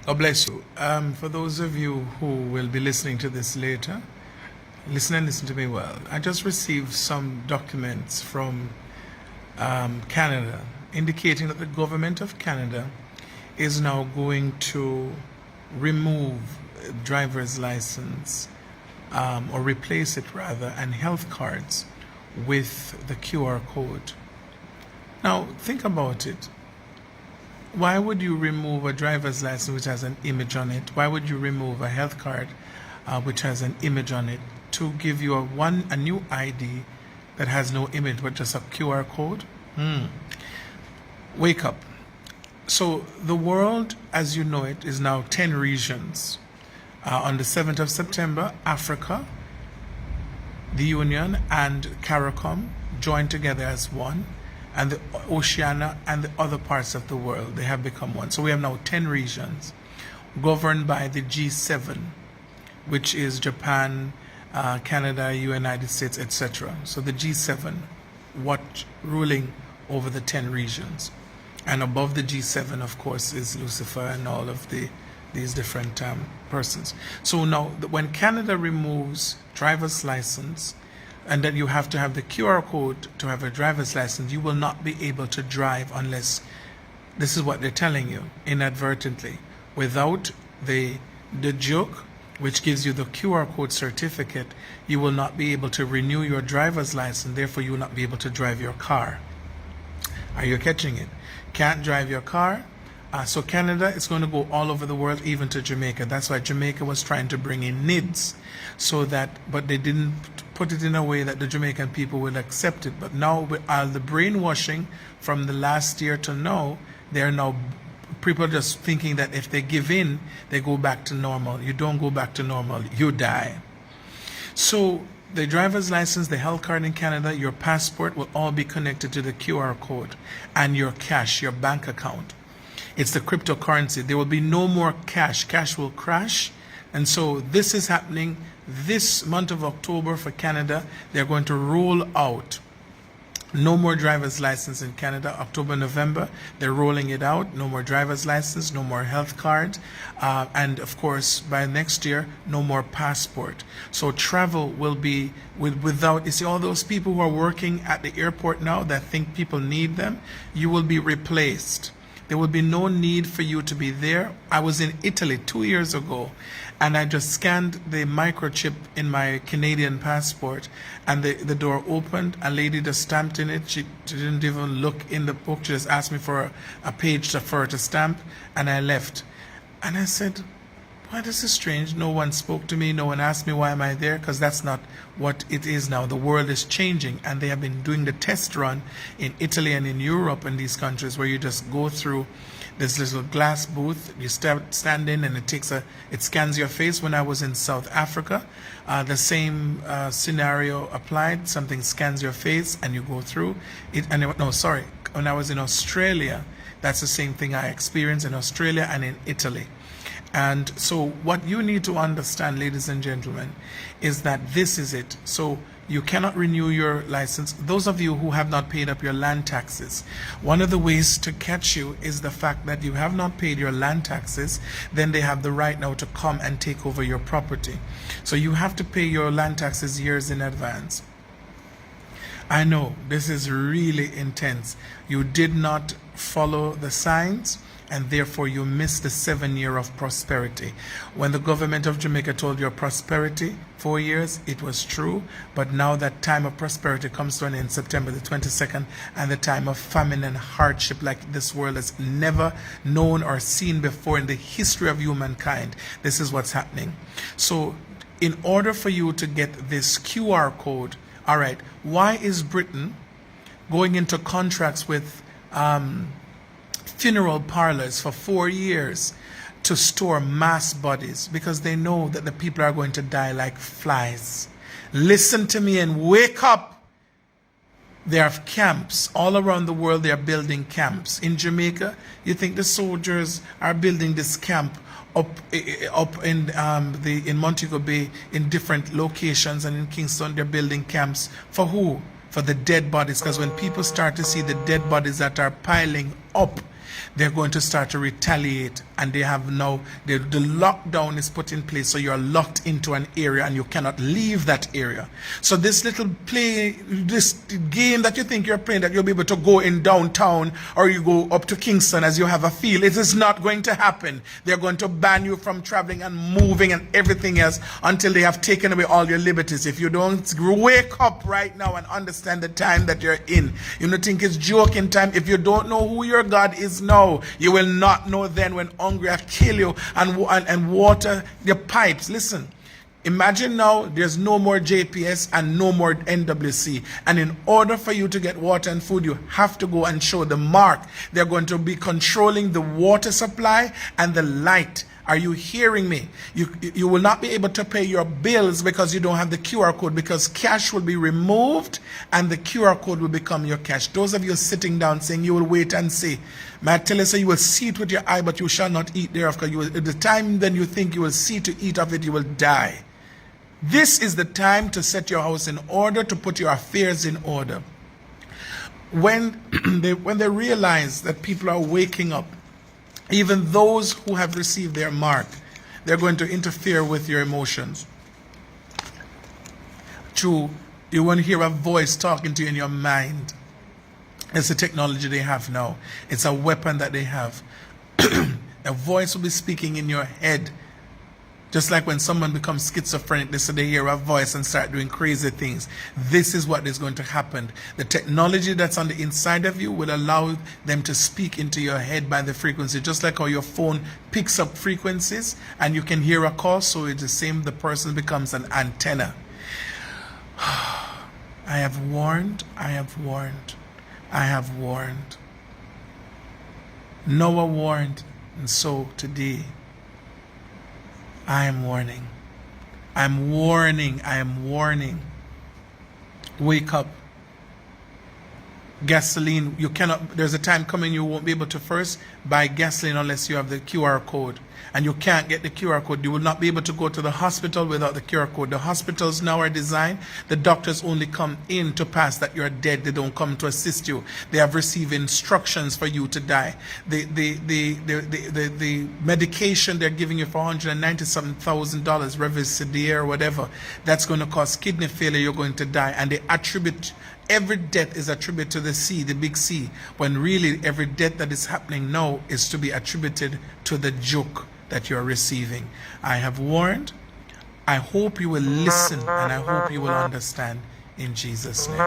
God bless you. For those of you who will be listening to this later, listen and listen to me well. I just received some documents from Canada indicating that the government of Canada is now going to remove driver's license or replace it rather, and health cards with the QR code. Now, think about it. Why would you remove a driver's license which has an image on it? Why would you remove a health card which has an image on it to give you a new ID that has no image but just a QR code? Wake up. So the world, as you know it, is now 10 regions. On the 7th of September, Africa, the Union, and CARICOM joined together as one, and the Oceania and the other parts of the world, they have become one. So we have now 10 regions governed by the G7, which is Japan, Canada, United States, etc. So the G7, ruling over the 10 regions. And above the G7, of course, is Lucifer and all of these different persons. So now, when Canada removes driver's license, and that you have to have the QR code to have a driver's license, you will not be able to drive unless, this is what they're telling you inadvertently, without the joke, which gives you the QR code certificate, you will not be able to renew your driver's license, therefore you will not be able to drive your car. Are you catching it? Can't drive your car. So Canada is going to go all over the world, even to Jamaica. That's why Jamaica was trying to bring in NIDS, but they didn't put it in a way that the Jamaican people would accept it. But now, with all the brainwashing from the last year to now, people are just thinking that if they give in, they go back to normal. You don't go back to normal, you die. So the driver's license, the health card in Canada, your passport will all be connected to the QR code, and your cash, your bank account. It's the cryptocurrency. There will be no more cash. Cash will crash. And so this is happening this month of October for Canada. They're going to roll out no more driver's license in Canada. October, November, they're rolling it out. No more driver's license, no more health card. And of course, by next year, no more passport. So travel will be without, you see all those people who are working at the airport now that think people need them, you will be replaced. There will be no need for you to be there. I was in Italy 2 years ago, and I just scanned the microchip in my Canadian passport, and the door opened. A lady just stamped in it. She didn't even look in the book. She just asked me for a page for her to stamp, and I left. And I said, why, this is strange. No one spoke to me. No one asked me why am I there, because that's not what it is now. The world is changing, and they have been doing the test run in Italy and in Europe and these countries where you just go through this little glass booth. You stand in, and it scans your face. When I was in South Africa, the same scenario applied. Something scans your face, and you go through it. When I was in Australia, that's the same thing I experienced in Australia and in Italy. And so what you need to understand, ladies and gentlemen, is that this is it. So you cannot renew your license. Those of you who have not paid up your land taxes, one of the ways to catch you is the fact that you have not paid your land taxes. Then they have the right now to come and take over your property. So you have to pay your land taxes years in advance. I know this is really intense. You did not follow the signs, and therefore you missed the 7 year of prosperity. When the government of Jamaica told you prosperity, 4 years, it was true, but now that time of prosperity comes to an end, September the 22nd, and the time of famine and hardship like this world has never known or seen before in the history of humankind. This is what's happening. So in order for you to get this QR code, all right, why is Britain going into contracts with funeral parlors for 4 years to store mass bodies? Because they know that the people are going to die like flies. Listen to me and wake up. There are camps all around the world. They are building camps. In Jamaica, you think the soldiers are building this camp up in Montego Bay in different locations, and in Kingston they're building camps for who? For the dead bodies. Because when people start to see the dead bodies that are piling up, they're going to start to retaliate, and they have now, the lockdown is put in place, so you're locked into an area and you cannot leave that area. So this little this game that you think you're playing, that you'll be able to go in downtown or you go up to Kingston as you have a feel, it is not going to happen. They're going to ban you from traveling and moving and everything else until they have taken away all your liberties. If you don't wake up right now and understand the time that you're in, you don't think it's joking time. If you don't know who your God is now, you will not know then when hungry will kill you and water your pipes. Listen, imagine now there's no more JPS and no more NWC, and in order for you to get water and food, you have to go and show the mark. They're going to be controlling the water supply and the light. Are you hearing me? You will not be able to pay your bills because you don't have the QR code, because cash will be removed and the QR code will become your cash. Those of you sitting down saying you will wait and see, may I tell you, so you will see it with your eye, but you shall not eat thereof, because at the time then you think you will see to eat of it, you will die. This is the time to set your house in order, to put your affairs in order. When they realize that people are waking up, even those who have received their mark, they're going to interfere with your emotions. True, you won't hear a voice talking to you in your mind. It's the technology they have now. It's a weapon that they have. A voice will be speaking in your head. Just like when someone becomes schizophrenic, they hear a voice and start doing crazy things. This is what is going to happen. The technology that's on the inside of you will allow them to speak into your head by the frequency. Just like how your phone picks up frequencies and you can hear a call, so it's the same, the person becomes an antenna. I have warned, I have warned, I have warned. Noah warned, and so today, I am warning. I'm warning. I am warning. Wake up. Gasoline, you cannot, there's a time coming you won't be able to first buy gasoline unless you have the QR code. And you can't get the QR code. You will not be able to go to the hospital without the QR code. The hospitals now are designed, the doctors only come in to pass that you're dead. They don't come to assist you. They have received instructions for you to die. The medication they're giving you for $197,000, Revicedar or whatever, that's going to cause kidney failure. You're going to die. And they attribute, every death is attributed to the C, the big C, when really every death that is happening now is to be attributed to the joke that you're receiving. I have warned. I hope you will listen, and I hope you will understand, in Jesus' name.